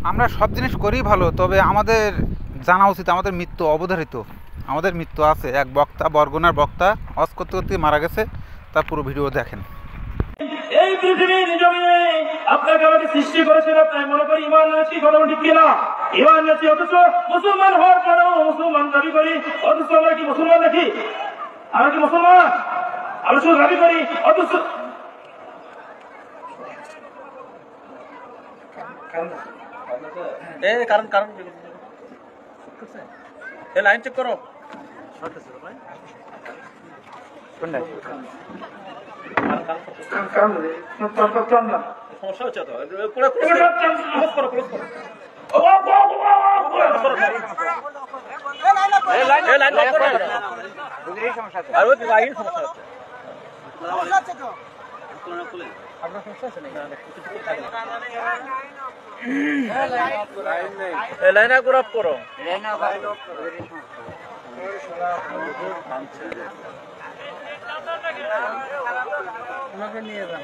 আমরা সব জিনিস করি ভালো, তবে আমাদের জানা উচিত আমাদের মৃত্যু অবধারিত। আমাদের মৃত্যু আছে। এক বক্তা, বরগুনার বক্তা ওয়াজ করতে করতে মারা গেছে, তার পুরো ভিডিও দেখেন। এই পৃথিবীর জমিনে আপনাকে আমাকে সৃষ্টি করেছেন, আপনার মনে করি ইমান আছি, কথা ঠিক কিনা? ইমান আছি, অথচ মুসলমান হওয়ার পরেও মুসলমান দাবি করি, অথচ আমরা কি মুসলমান নাকি? আমরা কি মুসলমান? আমরা শুধু দাবি করি, অথচ কারণ কারণ লাইন চেক করো। সমস্যা হচ্ছে তো, লাইন আপ করো। নিয়ে যান।